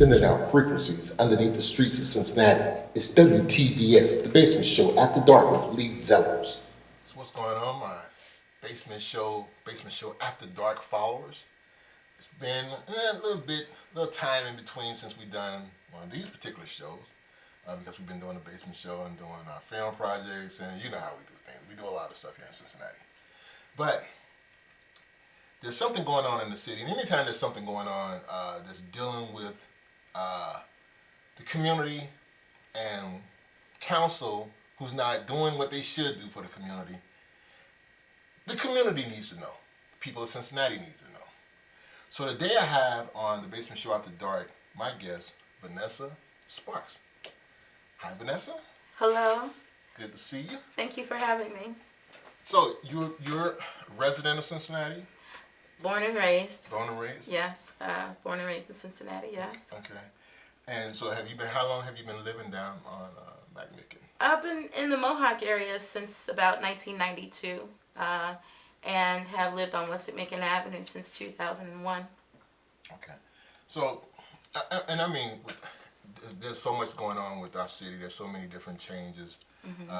sending out frequencies underneath the streets of Cincinnati. It's WTBS, the basement show after dark with Lee Zellers. So what's going on, my basement show after dark followers? It's been a little time in between since we've done one of these particular shows, because we've been doing the basement show and doing our film projects, and you know how we do things. We do a lot of stuff here in Cincinnati. But there's something going on in the city, and anytime there's something going on that's dealing with the community and council who's not doing what they should do for the community needs to know. People of Cincinnati need to know. So today I have on the Basement Show After Dark my guest, Vanessa Sparks. Hi, Vanessa. Hello. Good to see you. Thank you for having me. So you're a resident of Cincinnati? Born and raised. Born and raised? Yes. Born and raised in Cincinnati, yes. Okay. And so how long have you been living down on McMicken? I've been in the Mohawk area since about 1992 and have lived on West McMicken Avenue since 2001. Okay. So, and I mean, there's so much going on with our city. There's so many different changes. Mm-hmm.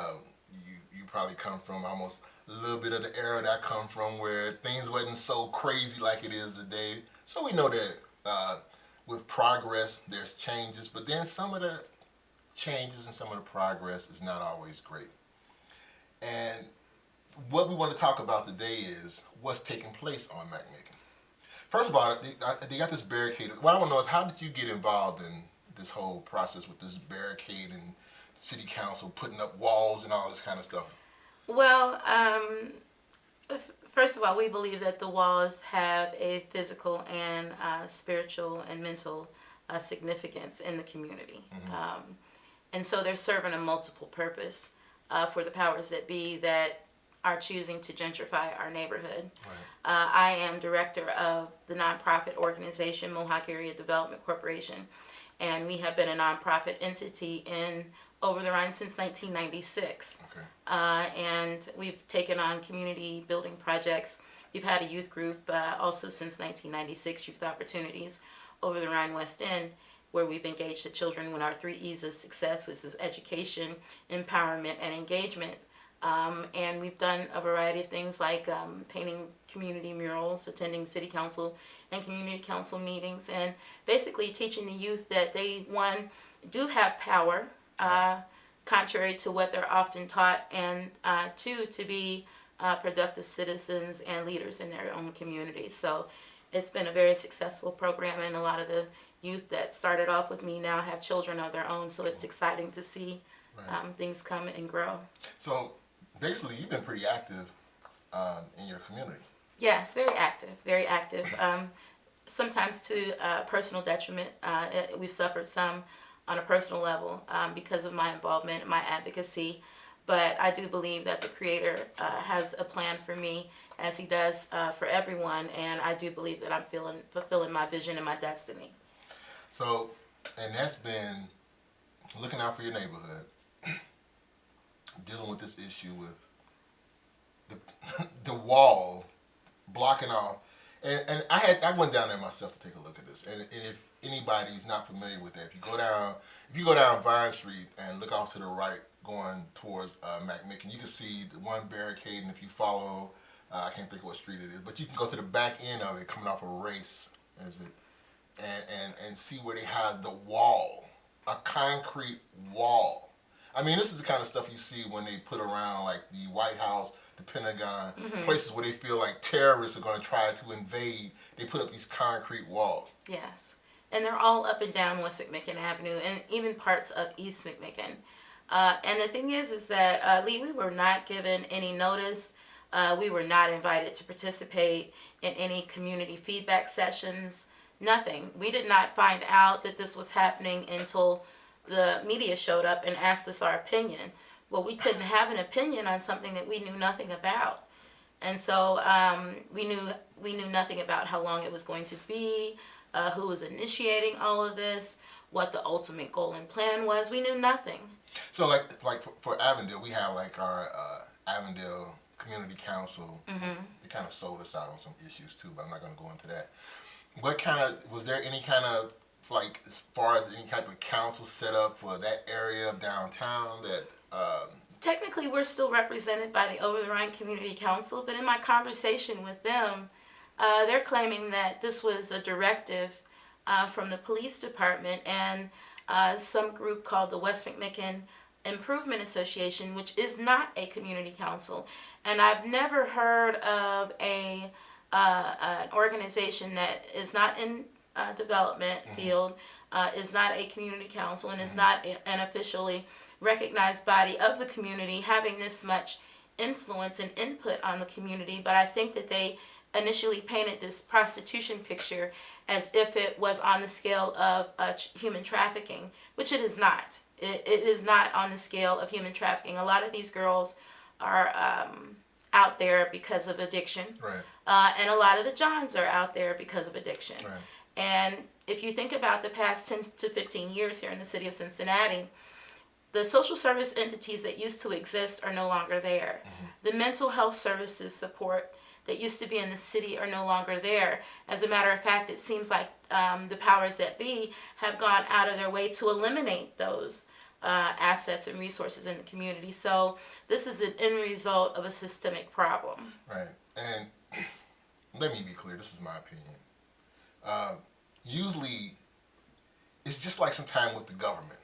You probably come from almost a little bit of the era that I come from, where things wasn't so crazy like it is today. So we know that with progress, there's changes, but then some of the changes and some of the progress is not always great. And what we want to talk about today is what's taking place on McMicken. First of all, they got this barricade. What I want to know is, how did you get involved in this whole process with this barricade and city council putting up walls and all this kind of stuff? Well, first of all, we believe that the walls have a physical and spiritual and mental significance in the community. Mm-hmm. And so they're serving a multiple purpose for the powers that be that are choosing to gentrify our neighborhood. Right. I am director of the nonprofit organization Mohawk Area Development Corporation, and we have been a nonprofit entity in over the Rhine since 1996. Okay. And we've taken on community building projects. We've had a youth group also since 1996, Youth Opportunities, over the Rhine West End, where we've engaged the children with our 3 E's of success, which is education, empowerment, and engagement. And we've done a variety of things like painting community murals, attending city council and community council meetings, and basically teaching the youth that they, one, do have power, contrary to what they're often taught, and 2, to be productive citizens and leaders in their own communities. So it's been a very successful program, and a lot of the youth that started off with me now have children of their own, so it's exciting to see things come and grow. So basically, you've been pretty active in your community. Yes, very active, very active. Sometimes to personal detriment. We've suffered some on a personal level because of my involvement and my advocacy. But I do believe that the Creator has a plan for me, as He does for everyone. And I do believe that I'm fulfilling my vision and my destiny. So, and that's been looking out for your neighborhood, dealing with this issue with the wall blocking off. And I went down there myself to take a look at this. And if anybody's not familiar with that, if you go down Vine Street and look off to the right, going towards McMicken, you can see the one barricade. And if you follow, I can't think of what street it is, but you can go to the back end of it, coming off a race, and see where they have the wall, a concrete wall. I mean, this is the kind of stuff you see when they put around like the White House, the Pentagon, mm-hmm. places where they feel like terrorists are going to try to invade. They put up these concrete walls. Yes, and they're all up and down West McMicken Avenue, and even parts of East McMicken. And the thing is that, Lee, we were not given any notice. We were not invited to participate in any community feedback sessions, nothing. We did not find out that this was happening until the media showed up and asked us our opinion. Well, we couldn't have an opinion on something that we knew nothing about. And so we knew nothing about how long it was going to be, who was initiating all of this, what the ultimate goal and plan was. We knew nothing. So like for Avondale, we have like our Avondale Community Council. Mm-hmm. They kind of sold us out on some issues too, but I'm not going to go into that. Was there any kind of like as far as any type of council set up for that area of downtown that? Technically, we're still represented by the Over the Rhine Community Council, but in my conversation with them, they're claiming that this was a directive from the police department and some group called the West McMicken Improvement Association, which is not a community council. And I've never heard of an organization that is not in development field, is not a community council, and is not an officially recognized body of the community having this much influence and input on the community. But I think that they initially painted this prostitution picture as if it was on the scale of human trafficking, which it is not. It is not on the scale of human trafficking. A lot of these girls are out there because of addiction. Right. And a lot of the Johns are out there because of addiction. Right. And if you think about the past 10 to 15 years here in the city of Cincinnati, the social service entities that used to exist are no longer there. The mental health services support that used to be in the city are no longer there. As a matter of fact, it seems like the powers that be have gone out of their way to eliminate those assets and resources in the community. So this is an end result of a systemic problem. Right. And let me be clear, this is my opinion. Usually, it's just like sometimes with the government.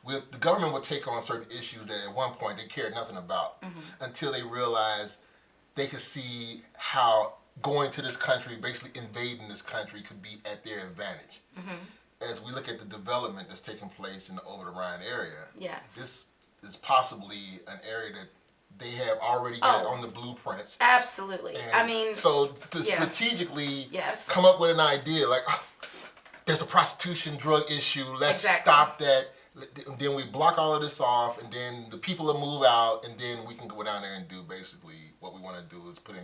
The government will take on certain issues that at one point they cared nothing about until they realized they could see how going to this country, basically invading this country, could be at their advantage. As we look at the development that's taking place in the Over the Rhine area, this is possibly an area that they have already got on the blueprints. Absolutely. And I mean, so to strategically Yes. come up with an idea like, there's a prostitution drug issue, let's stop that. Then we block all of this off, and then the people will move out, and then we can go down there and do basically what we want to do is put in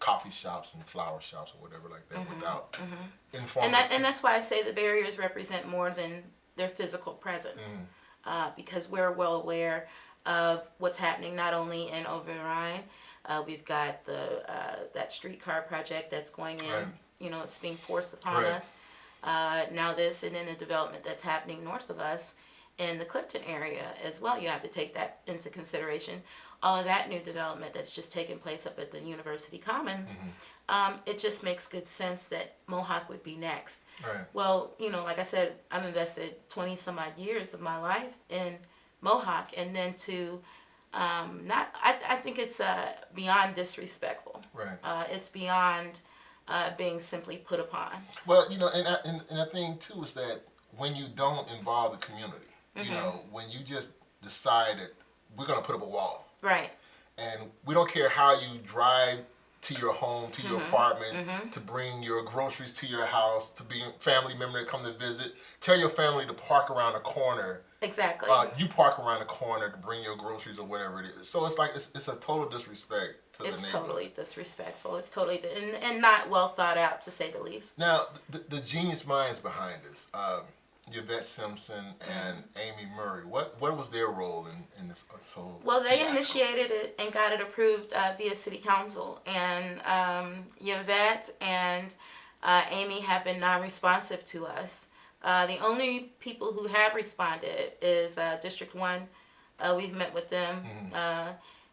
coffee shops and flower shops or whatever like that without informing. And that's why I say the barriers represent more than their physical presence, because we're well aware of what's happening not only in Over the Rhine. We've got that streetcar project that's going in. Right. You know, it's being forced upon us. Now this, and then the development that's happening north of us in the Clifton area as well. You have to take that into consideration. All of that new development that's just taking place up at the University Commons, it just makes good sense that Mohawk would be next. Right. Well, you know, like I said, I've invested 20 some odd years of my life in Mohawk, and then to I think it's beyond disrespectful. Right. It's beyond being simply put upon. Well, you know, and the thing too is that when you don't involve the community, you know, when you just decide that we're going to put up a wall. Right. And we don't care how you drive to your home, to your apartment, to bring your groceries to your house, to be a family member to come to visit. Tell your family to park around the corner. Exactly. You park around the corner to bring your groceries or whatever it is. So it's like it's a total disrespect to the neighborhood. It's totally disrespectful. It's totally and not well thought out, to say the least. Now, the genius minds behind this, Yvette Simpson and Amy Murray, what was their role in this? Well, they initiated it and got it approved via City Council, and Yvette and Amy have been non-responsive to us. The only people who have responded is District 1. We've met with them,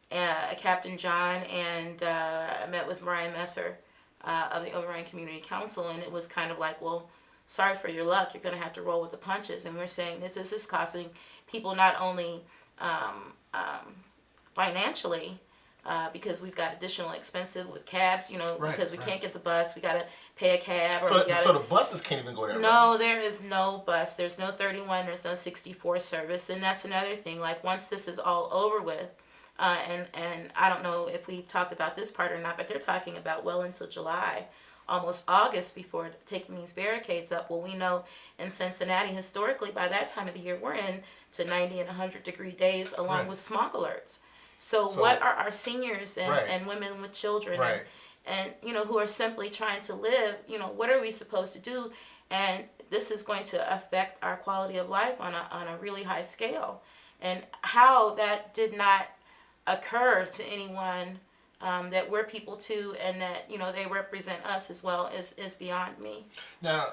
Captain John, and I met with Mariah Messer of the Over Rhine Community Council, and it was kind of like, well, sorry for your luck, you're going to have to roll with the punches. And we're saying this is costing people not only financially, because we've got additional expenses with cabs, you know, because we can't get the bus, we got to pay a cab. So the buses can't even go there? No, there is no bus. There's no 31, there's no 64 service. And that's another thing. Like, once this is all over with, and I don't know if we've talked about this part or not, but they're talking about well until July, almost August, before taking these barricades up. Well, we know in Cincinnati, historically, by that time of the year, we're in to 90 and 100 degree days along with smog alerts. So what are our seniors and women with children and you know, who are simply trying to live, you know, what are we supposed to do? And this is going to affect our quality of life on a really high scale. And how that did not occur to anyone that we're people too, and that, you know, they represent us as well, is beyond me. Now,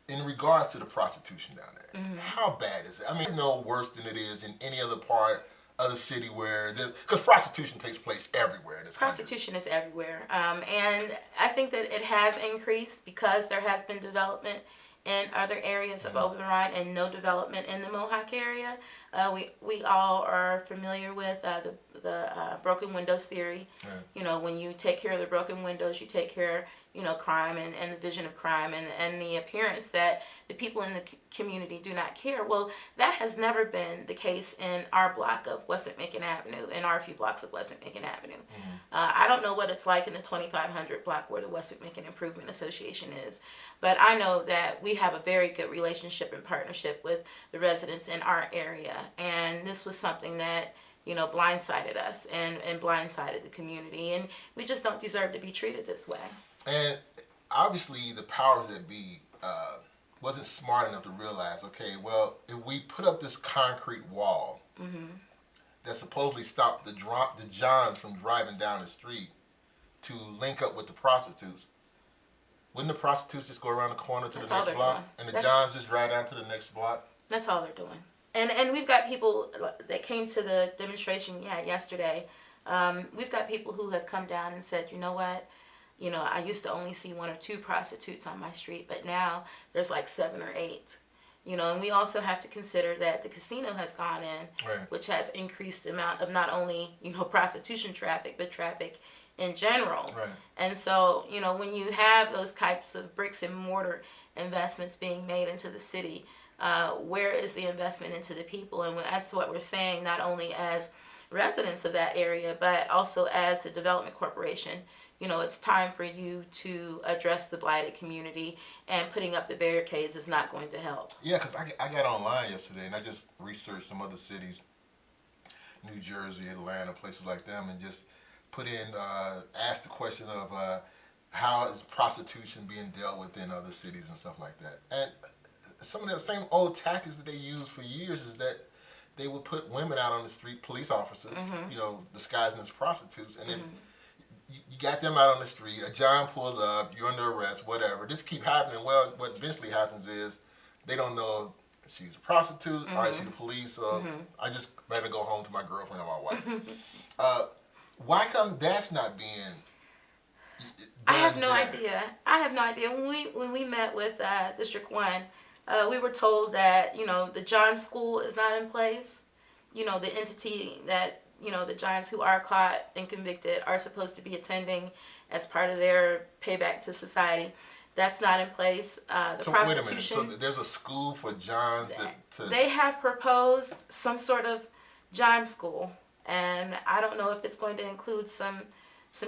in regards to the prostitution down there, how bad is it? I mean, no worse than it is in any other part of the city where, because prostitution takes place everywhere in this country. Prostitution is everywhere. And I think that it has increased because there has been development in other areas of Over the Rhine and no development in the Mohawk area. We all are familiar with the broken windows theory. Right. You know, when you take care of the broken windows, you take care, you know, crime and the vision of crime and the appearance that the people in the community do not care. Well, that has never been the case in our block of West McMicken Avenue, in our few blocks of West McMicken Avenue. I don't know what it's like in the 2500 block where the West McMicken Improvement Association is, but I know that we have a very good relationship and partnership with the residents in our area, and this was something that, you know, blindsided us and blindsided the community, and we just don't deserve to be treated this way. And obviously the powers that be wasn't smart enough to realize, okay, well, if we put up this concrete wall that supposedly stopped the Johns from driving down the street to link up with the prostitutes, wouldn't the prostitutes just go around the corner to the next block and the Johns just drive down to the next block? That's all they're doing. And we've got people that came to the demonstration we had yesterday. We've got people who have come down and said, you know what? You know, I used to only see 1 or 2 prostitutes on my street, but now there's like 7 or 8. You know, and we also have to consider that the casino has gone in, right, which has increased the amount of not only, you know, prostitution traffic, but traffic in general. Right. And so, you know, when you have those types of bricks and mortar investments being made into the city, where is the investment into the people? And that's what we're saying, not only as residents of that area, but also as the development corporation. You know, it's time for you to address the blighted community, and putting up the barricades is not going to help. Yeah, because I got online yesterday and I just researched some other cities, New Jersey, Atlanta, places like them, and just put in, asked the question of how is prostitution being dealt with in other cities and stuff like that. And some of the same old tactics that they used for years is that they would put women out on the street, police officers, you know, disguising as prostitutes, and if you got them out on the street, a John pulls up, you're under arrest, whatever. This keep happening. Well, what eventually happens is they don't know if she's a prostitute or is she the police, so I just better go home to my girlfriend or my wife. Why come that's not being done? I have no idea. I have no idea. When we met with District 1, we were told that, you know, the John School is not in place. You know, the entity that, you know, the Johns who are caught and convicted are supposed to be attending as part of their payback to society. That's not in place. So prostitution. wait a minute. So there's a school for Johns They have proposed some sort of John school, and I don't know if it's going to include some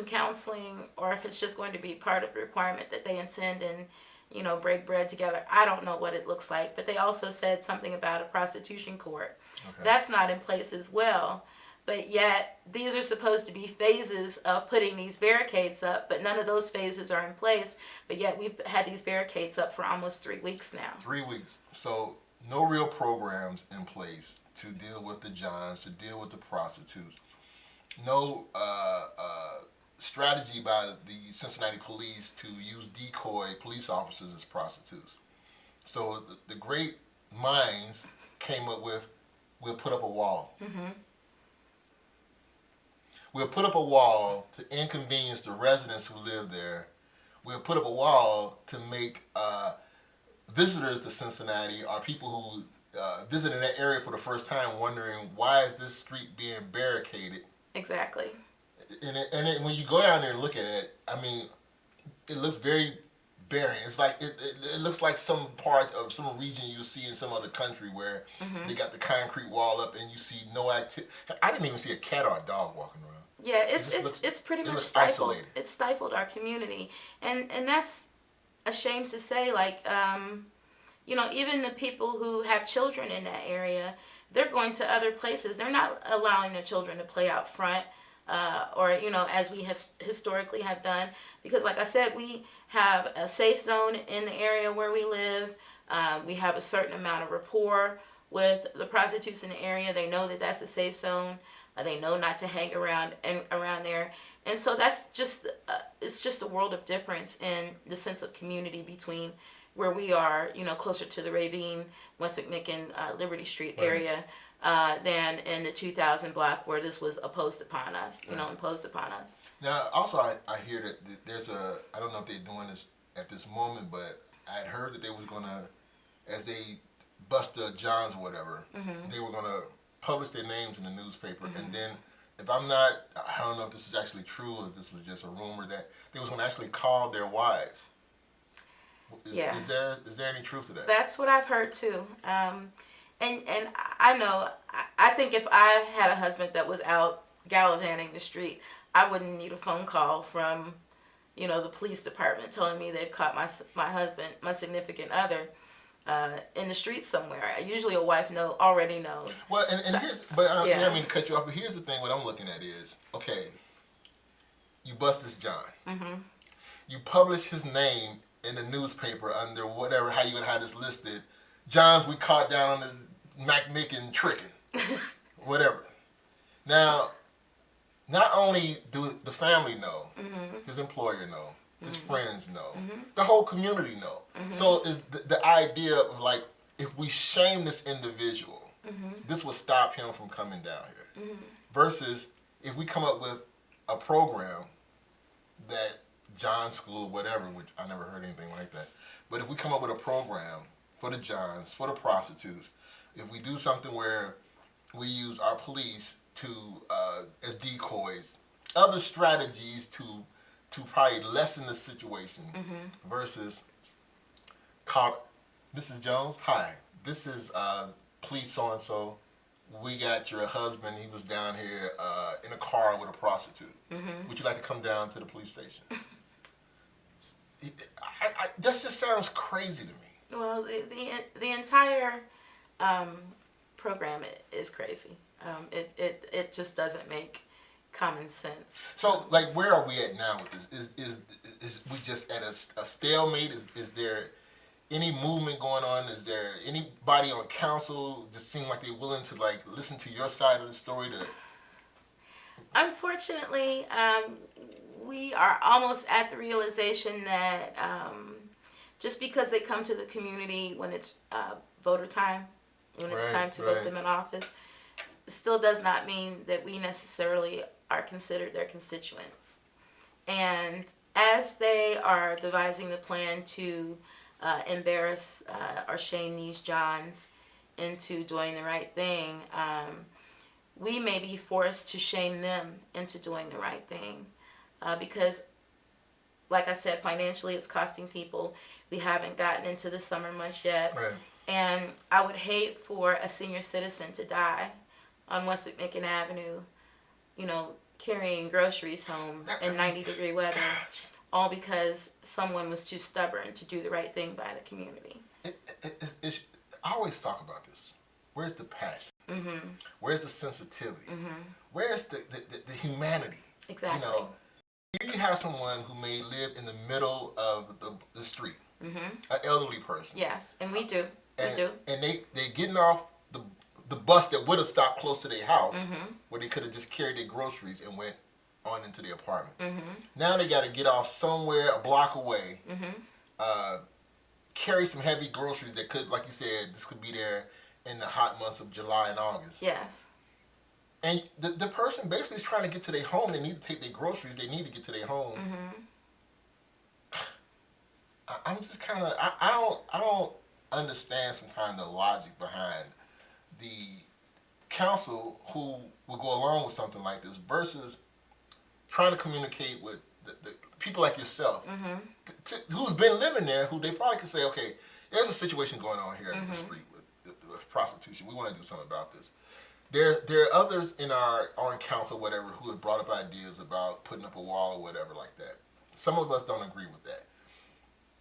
counseling or if it's just going to be part of the requirement that they attend and, you know, break bread together. I don't know what it looks like, but they also said something about a prostitution court. Okay. That's not in place as well. But yet, these are supposed to be phases of putting these barricades up, but none of those phases are in place. But yet, we've had these barricades up for almost 3 weeks now. 3 weeks. So, no real programs in place to deal with the Johns, to deal with the prostitutes. No strategy by the Cincinnati police to use decoy police officers as prostitutes. So, the great minds came up with, we'll put up a wall. We'll put up a wall to inconvenience the residents who live there. We'll put up a wall to make visitors to Cincinnati or people who visiting that area for the first time wondering, why is this street being barricaded? Exactly. And when you go down there and look at it, I mean, it looks very barren. It's like it looks like some part of some region you see in some other country where they got the concrete wall up and you see no activity. I didn't even see a cat or a dog walking around. Yeah, it's pretty much stifled. Isolated. It's stifled our community, and that's a shame to say. Like, you know, even the people who have children in that area, they're going to other places. They're not allowing their children to play out front, or, you know, as we have historically have done. Because, like I said, we have a safe zone in the area where we live. We have a certain amount of rapport with the prostitutes in the area. They know that that's a safe zone. They know not to hang around there, and so that's just it's just a world of difference in the sense of community between where we are, closer to the Ravine, West McMicken, Liberty Street Right. area, than in the 2000 block where this was imposed upon us. Now, also, I hear that there's I don't know if they're doing this at this moment, but I'd heard that they was going to, as they bust the Johns or whatever, they were going to publish their names in the newspaper, and then, if I'm not, I don't know if this is actually true or if this was just a rumor, that they was going to actually call their wives. Is there any truth to that? That's what I've heard too. And I know, I think if I had a husband that was out gallivanting the street, I wouldn't need a phone call from, the police department telling me they've caught my husband, my significant other, in the street somewhere. Usually a wife already knows. Well, and so, here's, but I don't mean to cut you off, but here's the thing, what I'm looking at is, okay, you bust this John. You publish his name in the newspaper under whatever, how you going to have this listed, Johns we caught down on the McMicken tricking, whatever. Now, not only do the family know, his employer know, his friends know, the whole community know. So is the idea of like, if we shame this individual, this will stop him from coming down here. Versus if we come up with a program that John School, whatever, which I never heard anything like that, but if we come up with a program for the Johns, for the prostitutes, if we do something where we use our police to as decoys, other strategies to probably lessen the situation, versus call Mrs. Jones, hi, this is police so and so. We got your husband. He was down here in a car with a prostitute. Would you like to come down to the police station? That just sounds crazy to me. Well, the entire program is crazy. It just doesn't make common sense. So, like, where are we at now with this? Is we just at a stalemate? Is there any movement going on? Is there anybody on council just seem like they're willing to like listen to your side of the story? Unfortunately, we are almost at the realization that just because they come to the community when it's voter time, when it's time to vote them in office, still does not mean that we necessarily are considered their constituents. And as they are devising the plan to embarrass or shame these Johns into doing the right thing, we may be forced to shame them into doing the right thing. Because, like I said, financially it's costing people. We haven't gotten into the summer months yet. Right. And I would hate for a senior citizen to die on West McMicken Avenue, carrying groceries home in 90-degree weather, all because someone was too stubborn to do the right thing by the community. I always talk about this. Where's the passion? Where's the sensitivity? Where's the humanity? Exactly. Here you have someone who may live in the middle of the street, an elderly person. Yes, and we do. And they getting off the bus that would have stopped close to their house, where they could have just carried their groceries and went on into the apartment. Now they got to get off somewhere a block away, carry some heavy groceries that could, like you said, this could be there in the hot months of July and August. Yes. And the person basically is trying to get to their home. They need to take their groceries. They need to get to their home. I'm just kind of, I don't understand sometimes the logic behind the council who will go along with something like this versus trying to communicate with the people like yourself who's been living there, who they probably could say, okay, there's a situation going on here in the street with prostitution. We want to do something about this. There are others on council, whatever, who have brought up ideas about putting up a wall or whatever like that. Some of us don't agree with that.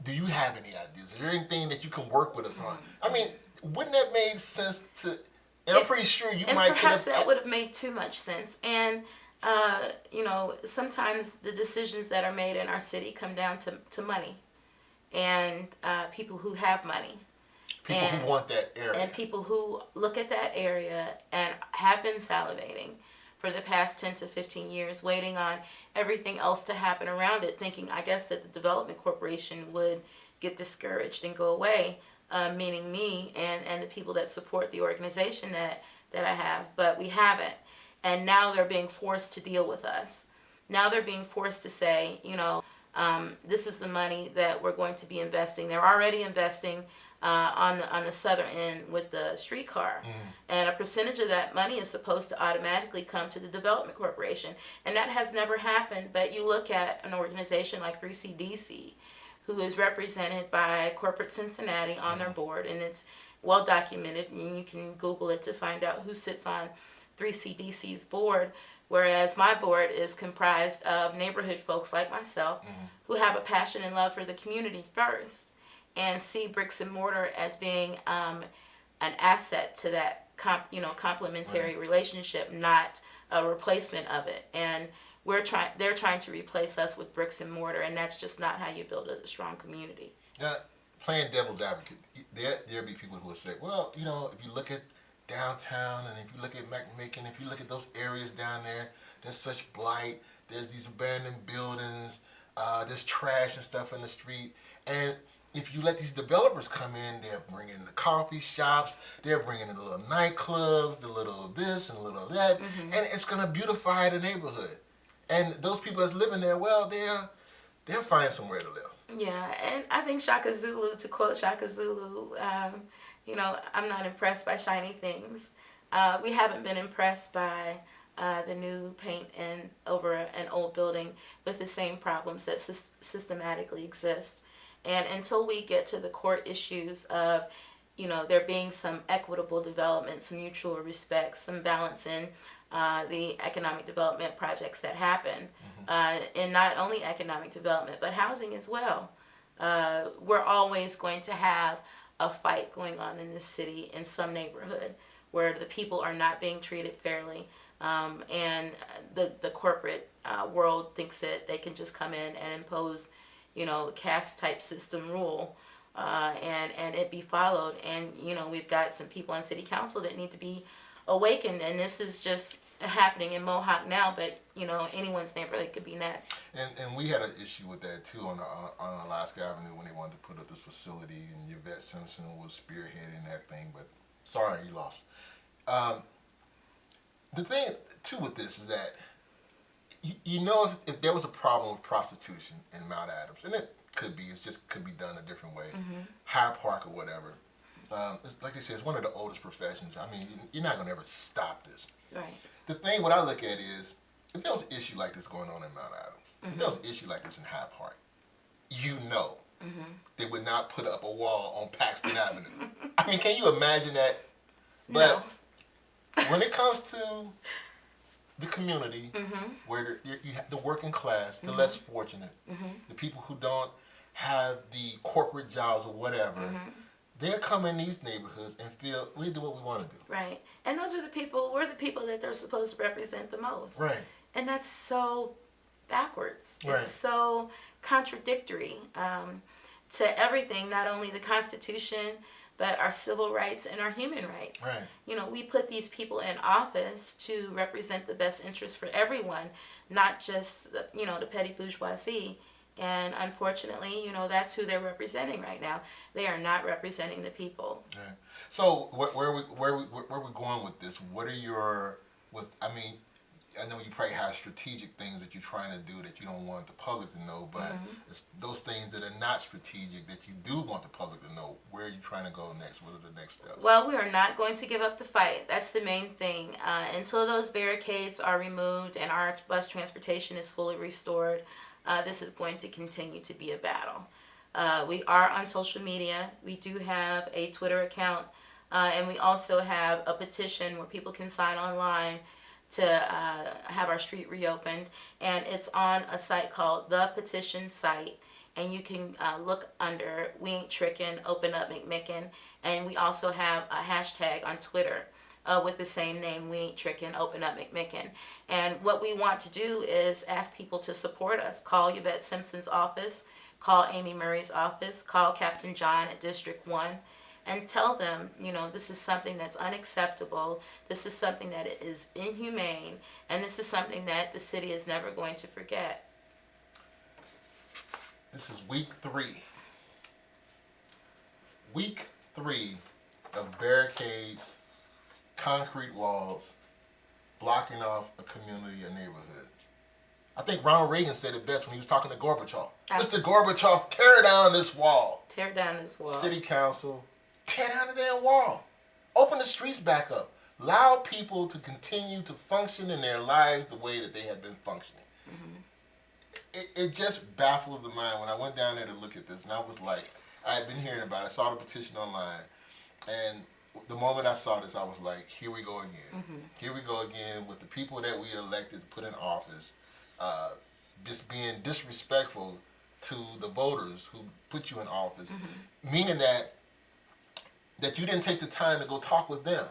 Do you have any ideas? Is there anything that you can work with us on? I mean, wouldn't that make sense to? And I'm pretty sure you might. Perhaps that would have made too much sense. And sometimes the decisions that are made in our city come down to money, and people who have money. People who want that area. And people who look at that area and have been salivating for the past 10 to 15 years, waiting on everything else to happen around it, thinking, I guess, that the development corporation would get discouraged and go away, meaning me and the people that support the organization that I have, but we haven't. And now they're being forced to deal with us. Now they're being forced to say, this is the money that we're going to be investing. They're already investing on the southern end with the streetcar. And a percentage of that money is supposed to automatically come to the Development Corporation. And that has never happened. But you look at an organization like 3CDC, who is represented by Corporate Cincinnati on their board, and it's well documented, and you can Google it to find out who sits on 3CDC's board, whereas my board is comprised of neighborhood folks like myself who have a passion and love for the community first and see bricks and mortar as being an asset to that complementary relationship, not a replacement of it. And they're trying to replace us with bricks and mortar, and that's just not how you build a strong community. Now, playing devil's advocate, there'll be people who will say, well, if you look at downtown, and if you look at McMicken, if you look at those areas down there, there's such blight, there's these abandoned buildings, there's trash and stuff in the street, and if you let these developers come in, they're bringing the coffee shops, they're bringing in the little nightclubs, the little this and the little that, and it's going to beautify the neighborhood. And those people that's living there, well, they'll find somewhere to live. Yeah, and I think Shaka Zulu, to quote Shaka Zulu, I'm not impressed by shiny things. We haven't been impressed by the new paint over an old building with the same problems that systematically exist. And until we get to the core issues of, there being some equitable development, some mutual respect, some balance in the economic development projects that happen, and not only economic development, but housing as well. We're always going to have a fight going on in this city in some neighborhood where the people are not being treated fairly, and the corporate world thinks that they can just come in and impose, caste type system rule, and it be followed. And we've got some people on city council that need to be awakened, and this is just happening in Mohawk now, but anyone's neighborhood could be next. And we had an issue with that too on Alaska Avenue when they wanted to put up this facility, and Yvette Simpson was spearheading that thing, but sorry, you lost. The thing too with this is that if there was a problem with prostitution in Mount Adams, and it could be, could be done a different way, Hyde Park or whatever. Like I said, it's one of the oldest professions. I mean, you're not going to ever stop this. Right. The thing, what I look at is, if there was an issue like this going on in Mount Adams, if there was an issue like this in Hyde Park, they would not put up a wall on Paxton Avenue. I mean, can you imagine that? But when it comes to the community, where you have the working class, the less fortunate, the people who don't have the corporate jobs or whatever, they'll come in these neighborhoods and feel we do what we want to do. Right. And we're the people that they're supposed to represent the most. Right. And that's so backwards. Right. It's so contradictory to everything, not only the Constitution, but our civil rights and our human rights. Right. We put these people in office to represent the best interests for everyone, not just the petty bourgeoisie. And unfortunately, that's who they're representing right now. They are not representing the people. Right. So where we going with this? What are I know you probably have strategic things that you're trying to do that you don't want the public to know, but it's those things that are not strategic that you do want the public to know. Where are you trying to go next? What are the next steps? Well, we are not going to give up the fight. That's the main thing. Until those barricades are removed and our bus transportation is fully restored, this is going to continue to be a battle. We are on social media. We do have a Twitter account, and we also have a petition where people can sign online to have our street reopened, and it's on a site called The Petition Site, and you can look under We Ain't Trickin', Open Up McMicken, and we also have a hashtag on Twitter with the same name, We Ain't Trickin', Open Up McMicken. And what we want to do is ask people to support us. Call Yvette Simpson's office, call Amy Murray's office, call Captain John at District 1, and tell them, this is something that's unacceptable, this is something that is inhumane, and this is something that the city is never going to forget. This is week 3 week 3 of barricades, concrete walls, blocking off a community, a neighborhood. I think Ronald Reagan said it best when he was talking to Gorbachev. Mr. Gorbachev, tear down this wall. Tear down this wall. City Council, tear down the damn wall. Open the streets back up. Allow people to continue to function in their lives the way that they have been functioning. It just baffles the mind when I went down there to look at this, and I was like, I had been hearing about it. I saw the petition online, and the moment I saw this, I was like, here we go again. Here we go again with the people that we elected to put in office just being disrespectful to the voters who put you in office, meaning that you didn't take the time to go talk with them.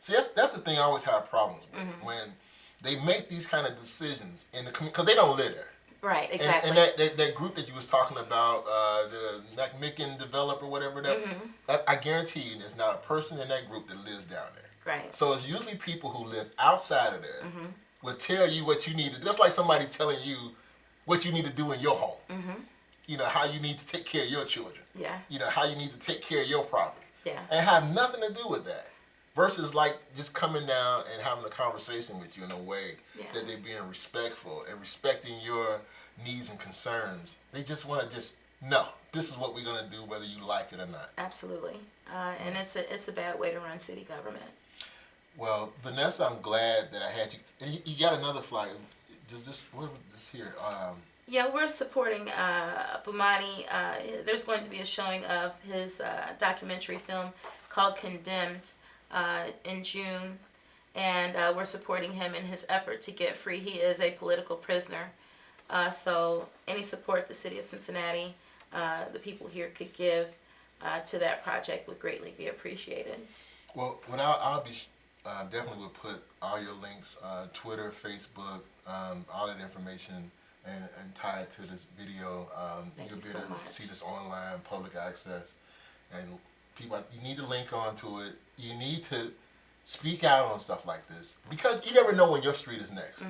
See, that's the thing I always have problems with, when they make these kind of decisions in the community, because they don't live there. Right, exactly. And that group that you was talking about, the McMicken developer, whatever, I guarantee you there's not a person in that group that lives down there. Right. So it's usually people who live outside of there will tell you what you need to do. Just like somebody telling you what you need to do in your home. You know, how you need to take care of your children. Yeah. You know, how you need to take care of your property. Yeah. And have nothing to do with that. Versus like just coming down and having a conversation with you in a way that they're being respectful and respecting your needs and concerns. They just want to no, this is what we're going to do whether you like it or not. Absolutely. And it's a bad way to run city government. Well, Vanessa, I'm glad that I had you. And you got another flyer. What was this here? Yeah, we're supporting Bumani. There's going to be a showing of his documentary film called Condemned in June, and we're supporting him in his effort to get free. He is a political prisoner, so any support the city of Cincinnati, the people here could give to that project would greatly be appreciated. Well, I'll be definitely will put all your links, Twitter, Facebook, all that information, and tie it to this video. You'll be able to see this online, public access, and people, you need to link onto it. You need to speak out on stuff like this because you never know when your street is next.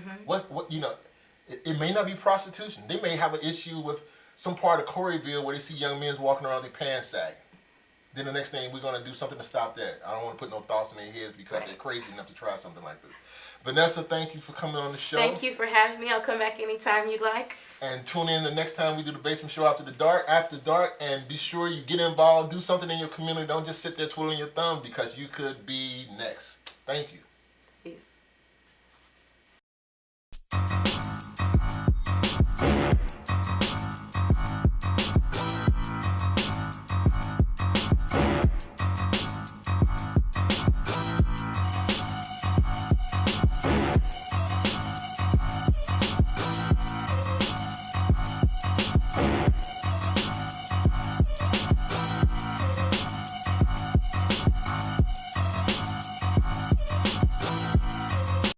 It may not be prostitution. They may have an issue with some part of Coreyville where they see young men walking around with their pants sagging. Then the next thing, we're going to do something to stop that. I don't want to put no thoughts in their heads because they're crazy enough to try something like this. Vanessa, thank you for coming on the show. Thank you for having me. I'll come back anytime you'd like. And tune in the next time we do the Basement Show after dark, and be sure you get involved, do something in your community. Don't just sit there twiddling your thumb because you could be next. Thank you.